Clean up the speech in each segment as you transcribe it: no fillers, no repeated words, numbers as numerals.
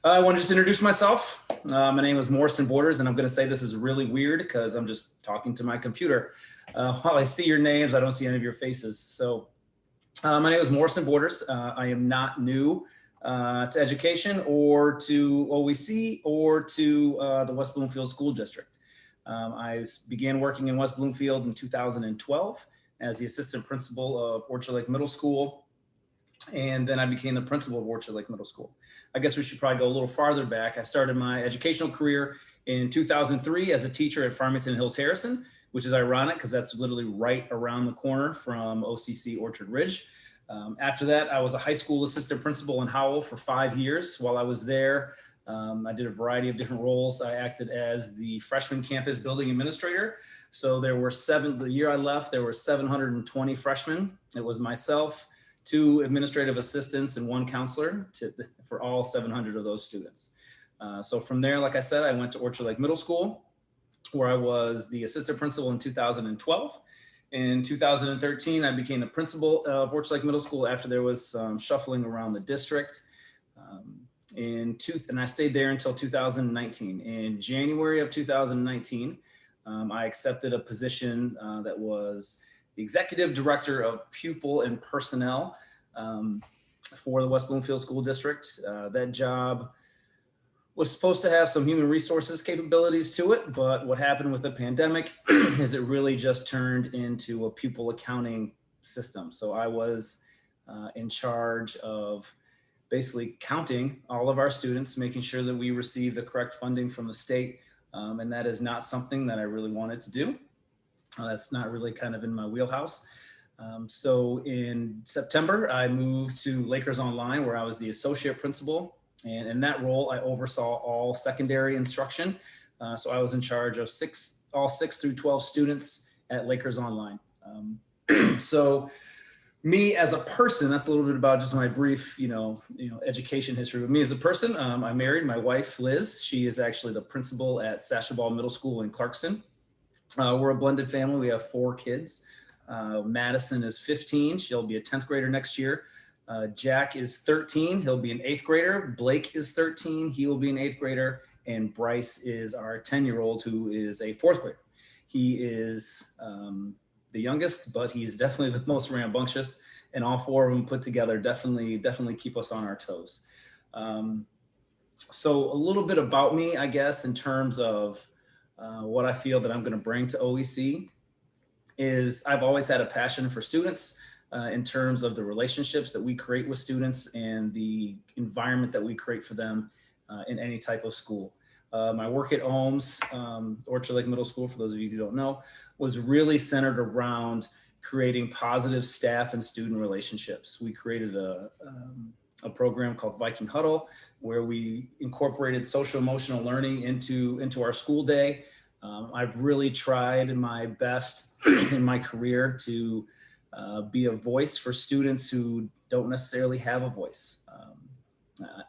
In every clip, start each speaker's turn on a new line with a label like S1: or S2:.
S1: I want to just introduce myself. My name is Morrison Borders, and I'm going to say this is really weird because I'm just talking to my computer. While I see your names, I don't see any of your faces. So my name is Morrison Borders. I am not new to education or to OEC or to the West Bloomfield School District. I began working in West Bloomfield in 2012 as the assistant principal of Orchard Lake Middle School. And then I became the principal of Orchard Lake Middle School. I guess we should probably go a little farther back. I started my educational career in 2003 as a teacher at Farmington Hills Harrison, which is ironic because that's literally right around the corner from OCC Orchard Ridge. After that, I was a high school assistant principal in Howell for 5 years. While I was there, I did a variety of different roles. I acted as the freshman campus building administrator. So there were the year I left, there were 720 freshmen. It was myself, 2 administrative assistants, and 1 counselor for all 700 of those students. So from there, like I said, I went to Orchard Lake Middle School, where I was the assistant principal in 2012. In 2013, I became the principal of Orchard Lake Middle School after there was some shuffling around the district. And I stayed there until 2019. In January of 2019, I accepted a position that was the executive director of pupil and personnel for the West Bloomfield School District. That job was supposed to have some human resources capabilities to it, but what happened with the pandemic is it really just turned into a pupil accounting system. So I was in charge of basically counting all of our students, making sure that we receive the correct funding from the state. And that is not something that I really wanted to do. That's not really kind of in my wheelhouse. So in September, I moved to Lakers Online, where I was the associate principal. And in that role, I oversaw all secondary instruction. So I was in charge of all 6 through 12 students at Lakers Online. So me as a person, that's a little bit about just my brief, education history. But me as a person, I married my wife, Liz. She is actually the principal at Sashaball Middle School in Clarkson. We're a blended family. We have 4 kids. Madison is 15. She'll be a 10th grader next year. Jack is 13. He'll be an 8th grader. Blake is 13. He will be an 8th grader. And Bryce is our 10-year-old who is a 4th grader. He is the youngest, but he's definitely the most rambunctious. And all 4 of them put together definitely keep us on our toes. So a little bit about me, I guess, in terms of what I feel that I'm going to bring to OEC is I've always had a passion for students in terms of the relationships that we create with students and the environment that we create for them in any type of school. My work at OMS, Orchard Lake Middle School, for those of you who don't know, was really centered around creating positive staff and student relationships. We created a program called Viking Huddle, where we incorporated social emotional learning into our school day. I've really tried my best in my career to be a voice for students who don't necessarily have a voice.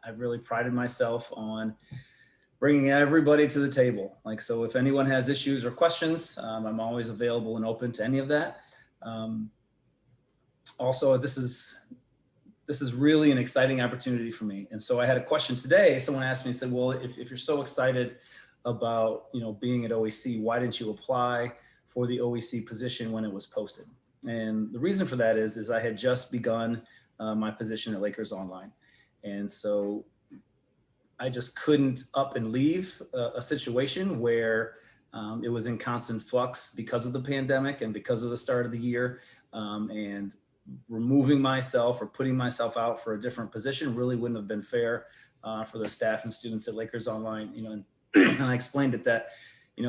S1: I've really prided myself on bringing everybody to the table. So if anyone has issues or questions, I'm always available and open to any of that. Also, this is really an exciting opportunity for me. And so I had a question today. Someone asked me, said, well, if you're so excited about, being at OEC, why didn't you apply for the OEC position when it was posted? And the reason for that is I had just begun my position at Lakers Online. And so I just couldn't up and leave a situation where it was in constant flux because of the pandemic and because of the start of the year. And removing myself or putting myself out for a different position really wouldn't have been fair for the staff and students at Lakers Online. And I explained it that,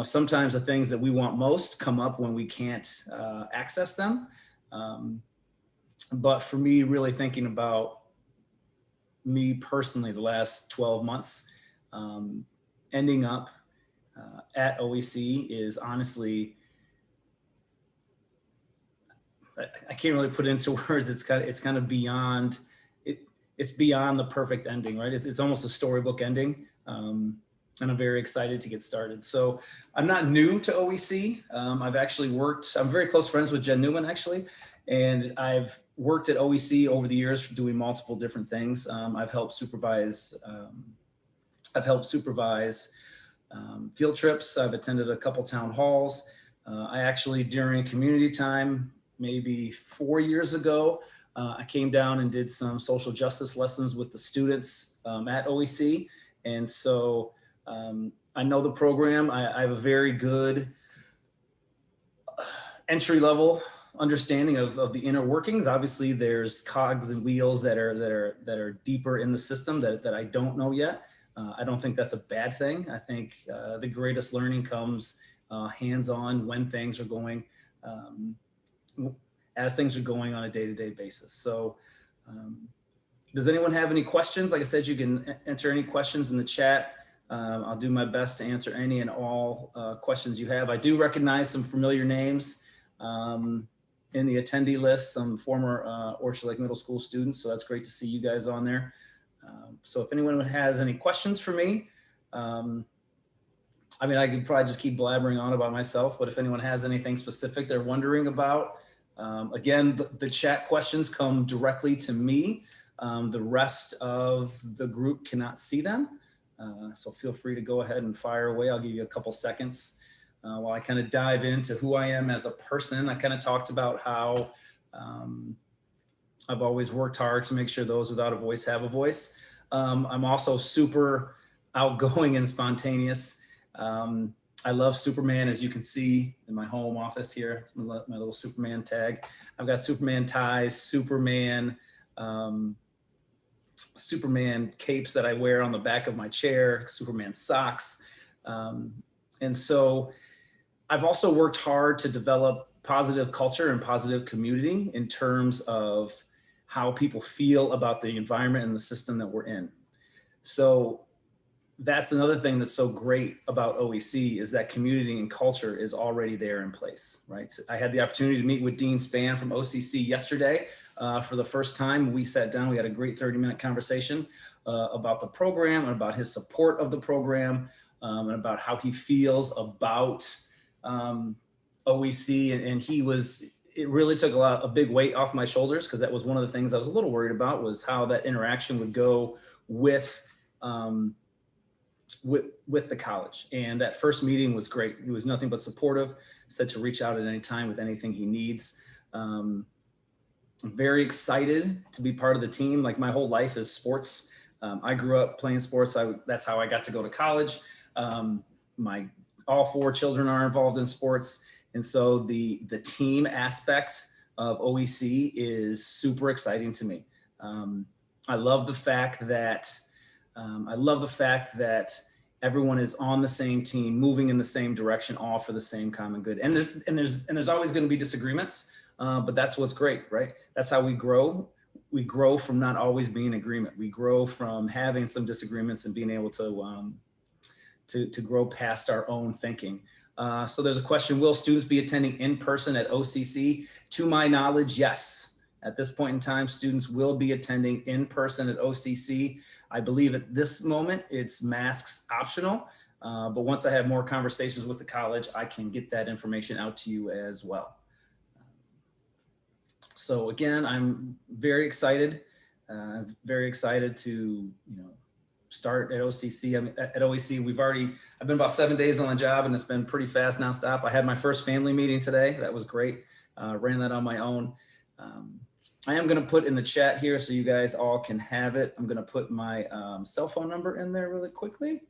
S1: sometimes the things that we want most come up when we can't access them. But for me, really thinking about me personally, the last 12 months, ending up at OEC is honestly, I can't really put it into words. It's kind of beyond it. It's beyond the perfect ending, right? It's almost a storybook ending. And I'm very excited to get started. So I'm not new to OEC. I've actually I'm very close friends with Jen Newman, actually. And I've worked at OEC over the years doing multiple different things. I've helped supervise I've helped supervise field trips. I've attended a couple town halls. I actually, during community time, maybe 4 years ago, I came down and did some social justice lessons with the students at OEC. And so I know the program. I have a very good entry level understanding of the inner workings. Obviously, there's cogs and wheels that are deeper in the system that I don't know yet. I don't think that's a bad thing. I think the greatest learning comes hands-on when things are going, as things are going on a day-to-day basis. So does anyone have any questions? Like I said, you can enter any questions in the chat. I'll do my best to answer any and all questions you have. I do recognize some familiar names in the attendee list, some former Orchard Lake Middle School students. So that's great to see you guys on there. So if anyone has any questions for me, I mean, I could probably just keep blabbering on about myself, but if anyone has anything specific they're wondering about, again, the chat questions come directly to me. The rest of the group cannot see them. So feel free to go ahead and fire away. I'll give you a couple seconds while I kind of dive into who I am as a person. I kind of talked about how I've always worked hard to make sure those without a voice have a voice. I'm also super outgoing and spontaneous. I love Superman, as you can see in my home office here. It's my little Superman tag. I've got Superman ties, Superman capes that I wear on the back of my chair, Superman socks. And so I've also worked hard to develop positive culture and positive community in terms of how people feel about the environment and the system that we're in. So that's another thing that's so great about OEC is that community and culture is already there in place, right? So I had the opportunity to meet with Dean Spann from OCC yesterday for the first time. We sat down, we had a great 30-minute conversation about the program and about his support of the program and about how he feels about OEC. And it really took a big weight off my shoulders, because that was one of the things I was a little worried about, was how that interaction would go with the college. And that first meeting was great. He was nothing but supportive, said to reach out at any time with anything he needs. I'm very excited to be part of the team. Like, my whole life is sports. I grew up playing sports. That's how I got to go to college. All 4 children are involved in sports. And so the team aspect of OEC is super exciting to me. I love the fact that everyone is on the same team, moving in the same direction, all for the same common good. And there's always going to be disagreements, but that's what's great, right? That's how we grow. We grow from not always being in agreement. We grow from having some disagreements and being able to grow past our own thinking. So there's a question: will students be attending in person at OCC? To my knowledge, yes. At this point in time, students will be attending in person at OCC. I believe at this moment it's masks optional, but once I have more conversations with the college, I can get that information out to you as well. So again, I'm very excited to start at OCC. At OEC, I've been about 7 days on the job, and it's been pretty fast nonstop. I had my first family meeting today. That was great. Ran that on my own. I am going to put in the chat here so you guys all can have it. I'm going to put my cell phone number in there really quickly.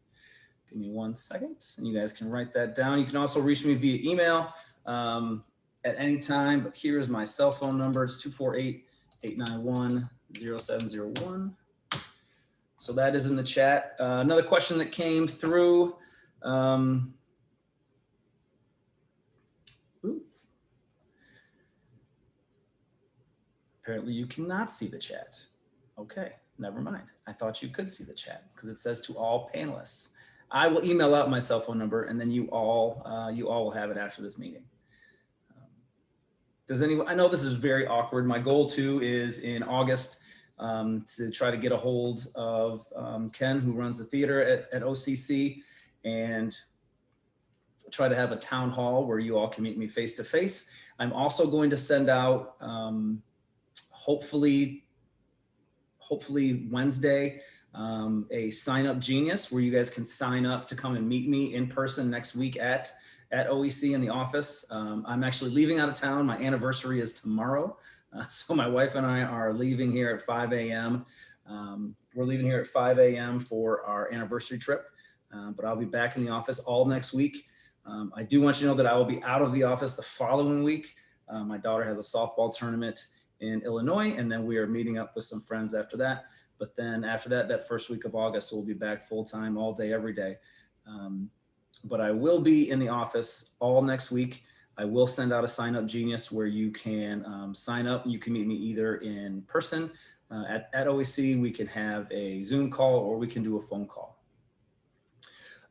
S1: Give me 1 second, and you guys can write that down. You can also reach me via email at any time, but here's my cell phone number. It's 248-891-0701. So that is in the chat. Another question that came through. Apparently you cannot see the chat. Okay, never mind. I thought you could see the chat because it says to all panelists. I will email out my cell phone number, and then you all will have it after this meeting. Does anyone? I know this is very awkward. My goal too is in August to try to get a hold of Ken, who runs the theater at OCC, and try to have a town hall where you all can meet me face to face. I'm also going to send out, hopefully Wednesday, a sign up genius where you guys can sign up to come and meet me in person next week at OEC in the office. I'm actually leaving out of town. My anniversary is tomorrow. So my wife and I are leaving here at 5 a.m. We're leaving here at 5 a.m. for our anniversary trip, but I'll be back in the office all next week. I do want you to know that I will be out of the office the following week. My daughter has a softball tournament in Illinois, and then we are meeting up with some friends after that. But then after that, that first week of August, we'll be back full time all day, every day. But I will be in the office all next week. I will send out a sign up genius where you can sign up. You can meet me either in person at OEC. We can have a Zoom call or we can do a phone call.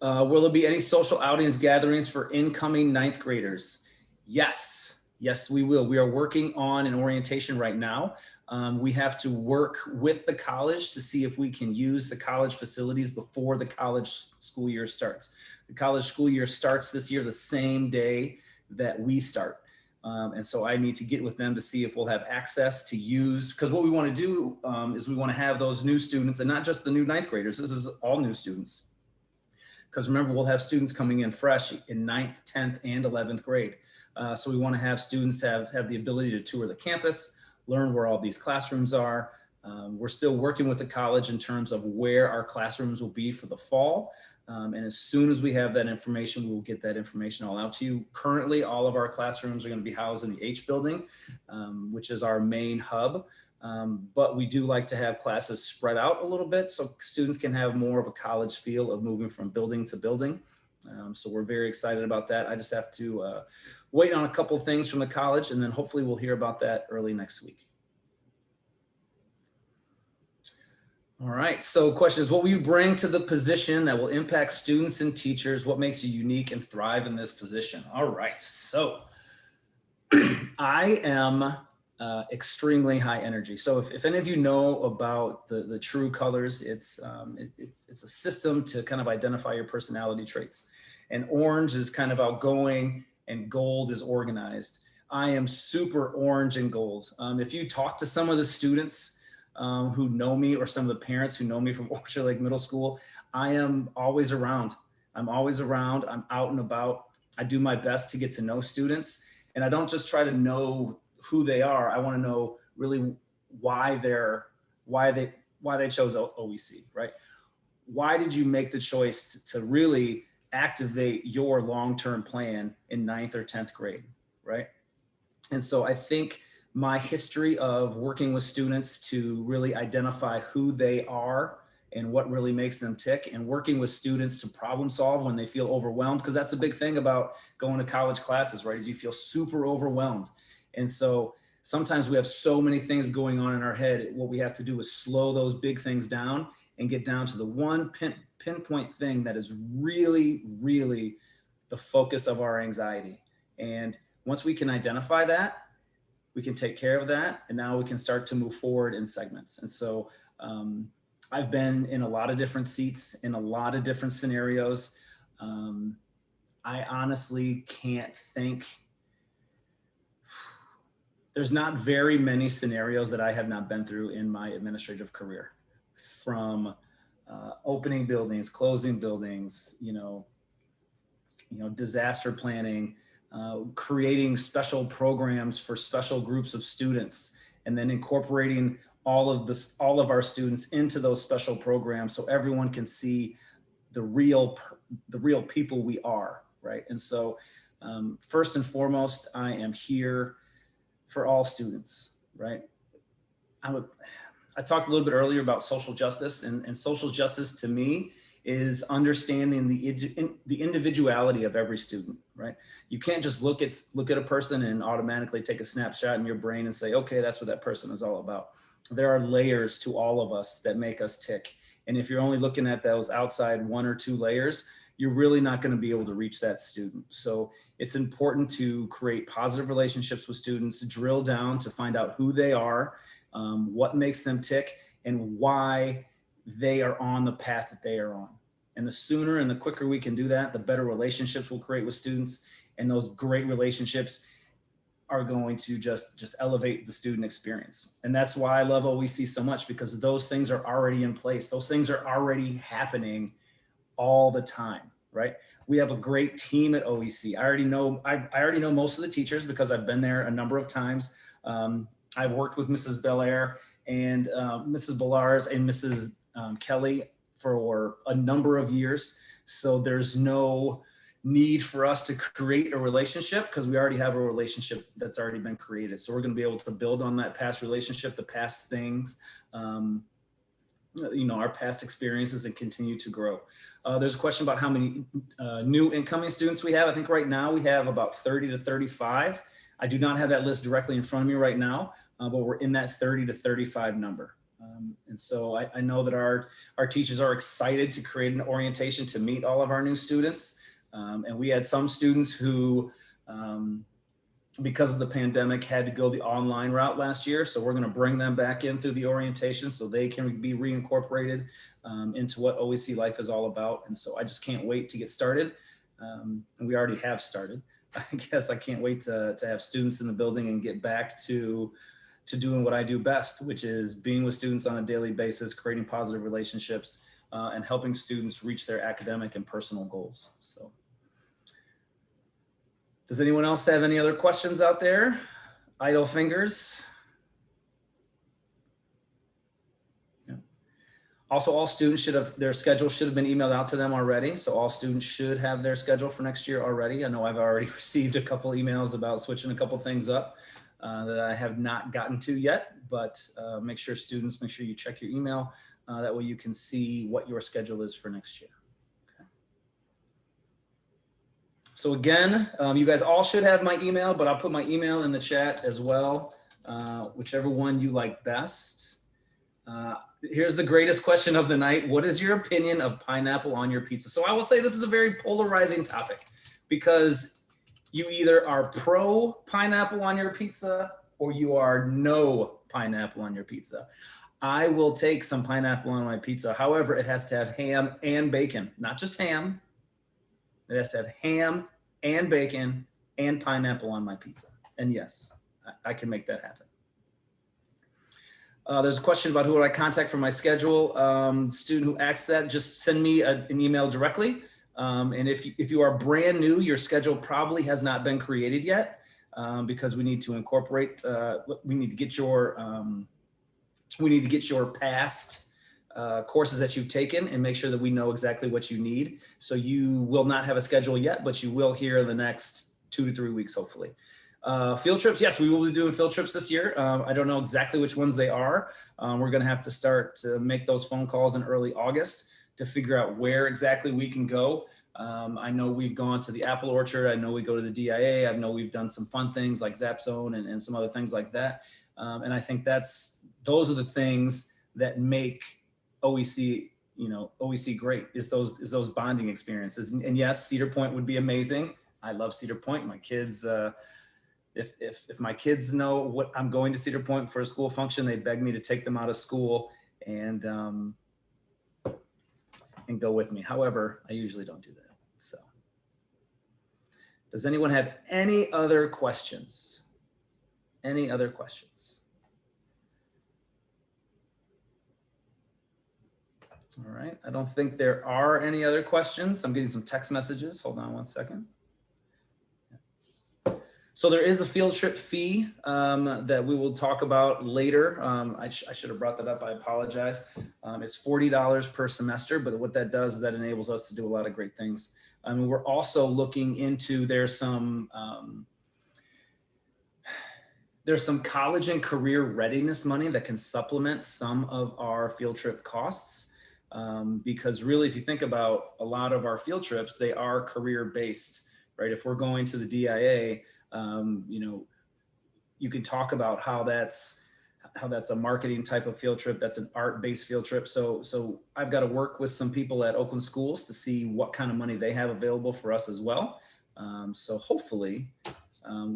S1: Will there be any social outings, gatherings for incoming ninth graders? Yes, we will. We are working on an orientation right now. We have to work with the college to see if we can use the college facilities before the college school year starts. The college school year starts this year the same day that we start. And so I need to get with them to see if we'll have access to use, because what we want to do is we want to have those new students, and not just the new ninth graders, this is all new students. Because remember, we'll have students coming in fresh in 9th, 10th, and 11th grade. So we want to have students have the ability to tour the campus, learn where all these classrooms are. We're still working with the college in terms of where our classrooms will be for the fall. And as soon as we have that information, we'll get that information all out to you. Currently, all of our classrooms are going to be housed in the H building, which is our main hub. But we do like to have classes spread out a little bit so students can have more of a college feel of moving from building to building. So we're very excited about that. I just have to wait on a couple of things from the college, and then hopefully we'll hear about that early next week. All right, so question is, what will you bring to the position that will impact students and teachers? What makes you unique and thrive in this position? All right, so I am extremely high energy. So if any of you know about the true colors, it's a system to kind of identify your personality traits. And orange is kind of outgoing and gold is organized. I am super orange and gold. If you talk to some of the students who know me, or some of the parents who know me from Orchard Lake Middle School, I am always around. I'm always around. I'm out and about. I do my best to get to know students, and I don't just try to know who they are. I want to know really why they chose OEC, right? Why did you make the choice to really activate your long-term plan in 9th or 10th grade, right? And so I think my history of working with students to really identify who they are and what really makes them tick, and working with students to problem solve when they feel overwhelmed, because that's a big thing about going to college classes, right? Is you feel super overwhelmed. And so sometimes we have so many things going on in our head. What we have to do is slow those big things down and get down to the one pinpoint thing that is really, really the focus of our anxiety. And once we can identify that, we can take care of that, and now we can start to move forward in segments. And so I've been in a lot of different seats, in a lot of different scenarios. I honestly can't think. There's not very many scenarios that I have not been through in my administrative career, from opening buildings, closing buildings, disaster planning, creating special programs for special groups of students, and then incorporating all of our students into those special programs so everyone can see the real people we are, right? And so first and foremost, I am here for all students, right? I talked a little bit earlier about social justice, and social justice to me is understanding the individuality of every student, right? You can't just look at a person and automatically take a snapshot in your brain and say, okay, that's what that person is all about. There are layers to all of us that make us tick. And if you're only looking at those outside 1 or 2 layers, you're really not going to be able to reach that student. So it's important to create positive relationships with students, drill down to find out who they are, what makes them tick, and why they are on the path that they are on. And the sooner and the quicker we can do that, the better relationships we'll create with students. And those great relationships are going to just elevate the student experience. And that's why I love OEC so much, because those things are already in place. Those things are already happening all the time, right? We have a great team at OEC. I already know most of the teachers because I've been there a number of times. I've worked with Mrs. Belair and Mrs. Bellars and Mrs. Kelly for a number of years. So there's no need for us to create a relationship because we already have a relationship that's already been created. So we're going to be able to build on that past relationship, the past things, our past experiences, and continue to grow. There's a question about how many new incoming students we have. I think right now we have about 30 to 35. I do not have that list directly in front of me right now, but we're in that 30 to 35 number. And so I know that our teachers are excited to create an orientation to meet all of our new students. And we had some students who, because of the pandemic, had to go the online route last year. So we're going to bring them back in through the orientation so they can be reincorporated into what OEC life is all about. And so I just can't wait to get started. And we already have started. I guess I can't wait to have students in the building and get back to doing what I do best, which is being with students on a daily basis, creating positive relationships, and helping students reach their academic and personal goals. So. Does anyone else have any other questions out there? Idle fingers. Yeah. Also, all students their schedule should have been emailed out to them already. So all students should have their schedule for next year already. I know I've already received a couple emails about switching a couple things up that I have not gotten to yet, but make sure you check your email. That way you can see what your schedule is for next year. So again, you guys all should have my email, but I'll put my email in the chat as well, whichever one you like best. Here's the greatest question of the night. What is your opinion of pineapple on your pizza? So I will say this is a very polarizing topic because you either are pro pineapple on your pizza or you are no pineapple on your pizza. I will take some pineapple on my pizza. However, it has to have ham and bacon, not just ham. It has to have ham and bacon and pineapple on my pizza. And yes, I can make that happen. There's a question about who would I contact for my schedule. Student who asks that, just send me an email directly. And if you are brand new, your schedule probably has not been created yet because we need to incorporate, we need to get your past courses that you've taken and make sure that we know exactly what you need. So you will not have a schedule yet, but you will here in the next 2 to 3 weeks, hopefully. Field trips, yes, we will be doing field trips this year. I don't know exactly which ones they are. We're gonna have to start to make those phone calls in early August to figure out where exactly we can go. I know we've gone to the Apple Orchard. I know we go to the DIA. I know we've done some fun things like Zap Zone and some other things like that. And I think those are the things that make OEC, OEC great, is those bonding experiences. And yes, Cedar Point would be amazing. I love Cedar Point. My kids, if my kids know what I'm going to Cedar Point for a school function, they beg me to take them out of school and go with me. However, I usually don't do that. So, does anyone have any other questions? Any other questions? All right, I don't think there are any other questions. I'm getting some text messages. Hold on one second. So there is a field trip fee that we will talk about later. I should have brought that up. I apologize. It's $40 per semester, but what that does is that enables us to do a lot of great things. We're also looking into, there's some college and career readiness money that can supplement some of our field trip costs. Because really, if you think about a lot of our field trips, they are career based, right? If we're going to the DIA, you can talk about how that's a marketing type of field trip. That's an art-based field trip. So I've got to work with some people at Oakland schools to see what kind of money they have available for us as well. So hopefully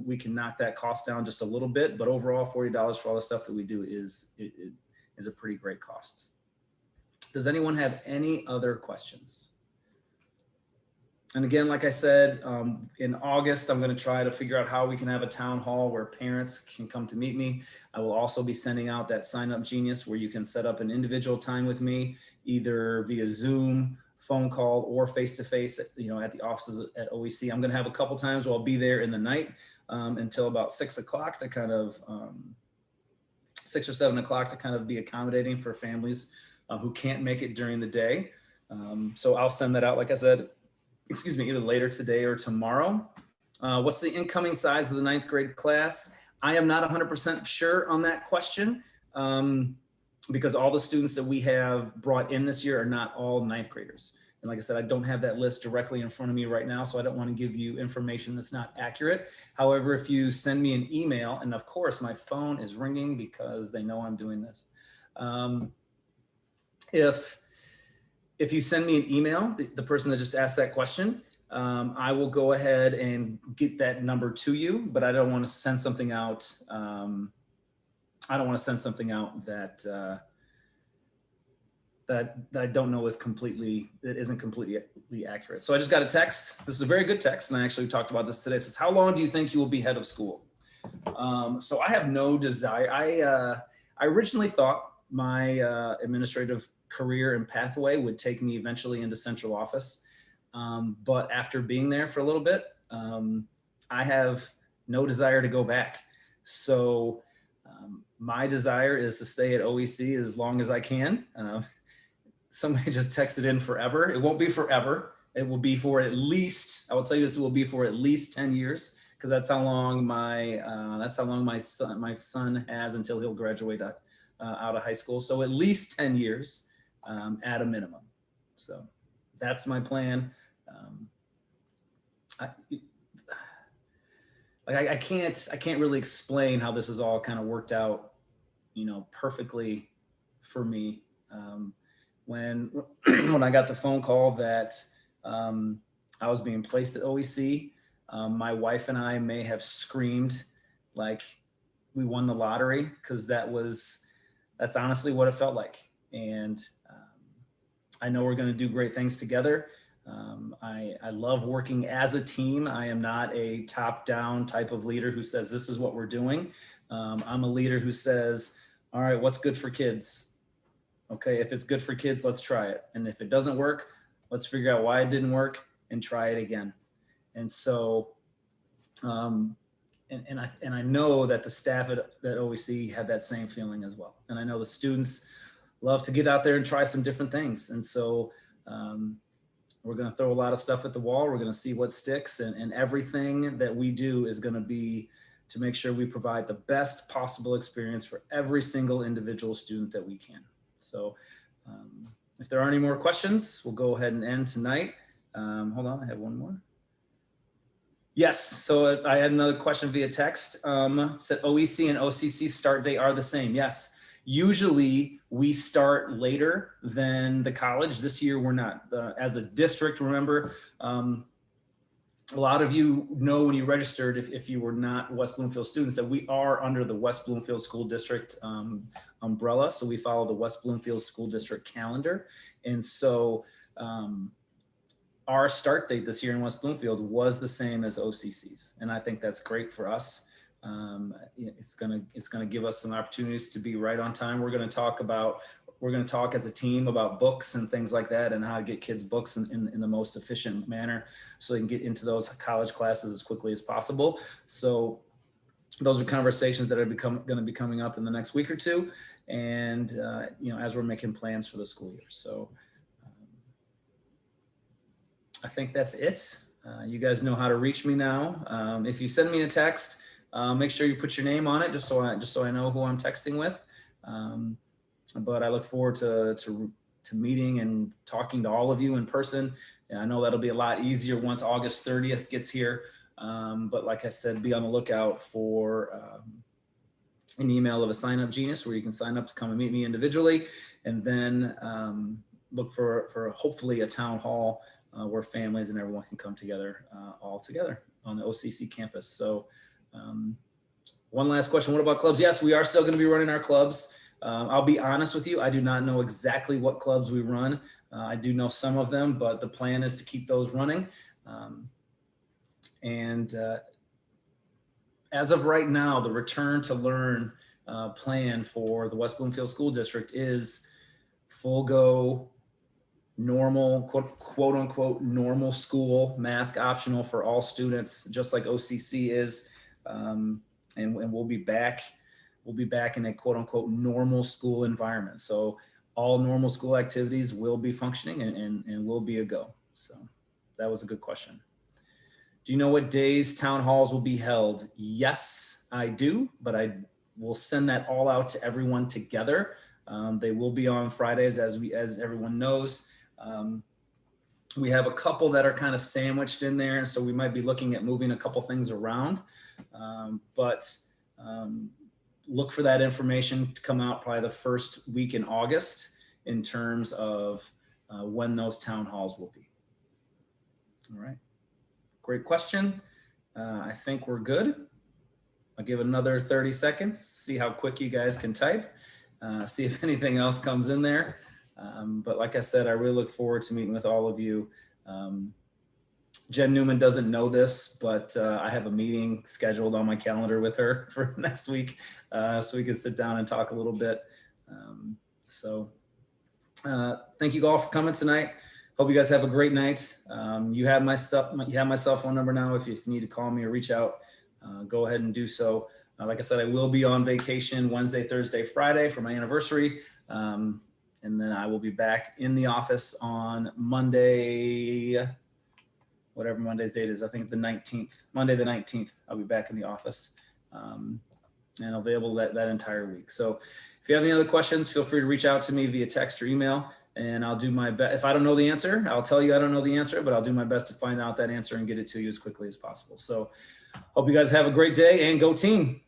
S1: we can knock that cost down just a little bit, but overall $40 for all the stuff that we do is a pretty great cost. Does anyone have any other questions? And again, like I said, in August, I'm going to try to figure out how we can have a town hall where parents can come to meet me. I will also be sending out that Sign Up Genius where you can set up an individual time with me, either via Zoom, phone call, or face-to-face, at the offices at OEC. I'm going to have a couple times where I'll be there in the night until about 6 o'clock to kind of 6 or 7 o'clock to kind of be accommodating for families who can't make it during the day. So I'll send that out, like I said, either later today or tomorrow. What's the incoming size of the 9th grade class? I am not 100% sure on that question because all the students that we have brought in this year are not all 9th graders. And like I said, I don't have that list directly in front of me right now, so I don't want to give you information that's not accurate. However, if you send me an email, and of course my phone is ringing because they know I'm doing this. If you send me an email, the person that just asked that question, I will go ahead and get that number to you, but I don't want to send something out. That I don't know that isn't completely accurate. So I just got a text. This is a very good text, and I actually talked about this today. It says, how long do you think you will be head of school? So I have no desire. I originally thought my administrative career and pathway would take me eventually into central office. But after being there for a little bit, I have no desire to go back. So my desire is to stay at OEC as long as I can. Somebody just texted in forever. It won't be forever. It will be for at least, I will tell you this, it will be for at least 10 years because that's how long my son has until he'll graduate out of high school. So at least 10 years at a minimum. So that's my plan. I can't really explain how this has all kind of worked out, perfectly for me. When I got the phone call that I was being placed at OEC, my wife and I may have screamed like we won the lottery because that's honestly what it felt like. And I know we're going to do great things together. I love working as a team. I am not a top-down type of leader who says, this is what we're doing. I'm a leader who says, all right, what's good for kids? Okay, if it's good for kids, let's try it. And if it doesn't work, let's figure out why it didn't work and try it again. And so, and I know that the staff at OEC had that same feeling as well. And I know the students love to get out there and try some different things. And so we're going to throw a lot of stuff at the wall. We're going to see what sticks, and everything that we do is going to be to make sure we provide the best possible experience for every single individual student that we can. So if there are any more questions, we'll go ahead and end tonight. Hold on, I have one more. Yes, so I had another question via text. Said OEC and OCC start date are the same. Yes, usually we start later than the college. This year we're not. As a district, remember, a lot of you know when you registered, if you were not West Bloomfield students, that we are under the West Bloomfield School District umbrella. So we follow the West Bloomfield School District calendar. And so our start date this year in West Bloomfield was the same as OCC's. And I think that's great for us. It's gonna give us some opportunities to be right on time. We're gonna talk as a team about books and things like that, and how to get kids books in the most efficient manner so they can get into those college classes as quickly as possible. So those are conversations that are going to be coming up in the next week or two, and as we're making plans for the school year. So I think that's it. You guys know how to reach me now. If you send me a text, make sure you put your name on it, just so I know who I'm texting with. But I look forward to meeting and talking to all of you in person. And I know that'll be a lot easier once August 30th gets here. But like I said, be on the lookout for an email of a Sign Up Genius where you can sign up to come and meet me individually. And then look for hopefully a town hall where families and everyone can come together all together on the OCC campus. So one last question, what about clubs? Yes, we are still going to be running our clubs. I'll be honest with you, I do not know exactly what clubs we run. I do know some of them, but the plan is to keep those running. And as of right now, the return to learn plan for the West Bloomfield School District is full go, normal, quote unquote, normal school, mask optional for all students, just like OCC is. And we'll be back in a quote unquote normal school environment. So all normal school activities will be functioning and will be a go. So that was a good question. Do you know what days town halls will be held? Yes, I do, but I will send that all out to everyone together. They will be on Fridays, as everyone knows. We have a couple that are kind of sandwiched in there, so we might be looking at moving a couple things around. But look for that information to come out probably the first week in August in terms of when those town halls will be. All right. Great question. I think we're good. I'll give another 30 seconds, see how quick you guys can type, see if anything else comes in there. But like I said, I really look forward to meeting with all of you. Jen Newman doesn't know this, but I have a meeting scheduled on my calendar with her for next week, so we can sit down and talk a little bit. Thank you all for coming tonight. Hope you guys have a great night. You have my cell phone number now. If you need to call me or reach out, go ahead and do so. Like I said, I will be on vacation Wednesday, Thursday, Friday for my anniversary. And then I will be back in the office on Monday, whatever Monday's date is. I think the 19th, Monday the 19th, I'll be back in the office and available that entire week. So if you have any other questions, feel free to reach out to me via text or email, and I'll do my best. If I don't know the answer, I'll tell you I don't know the answer, but I'll do my best to find out that answer and get it to you as quickly as possible. So hope you guys have a great day, and go team.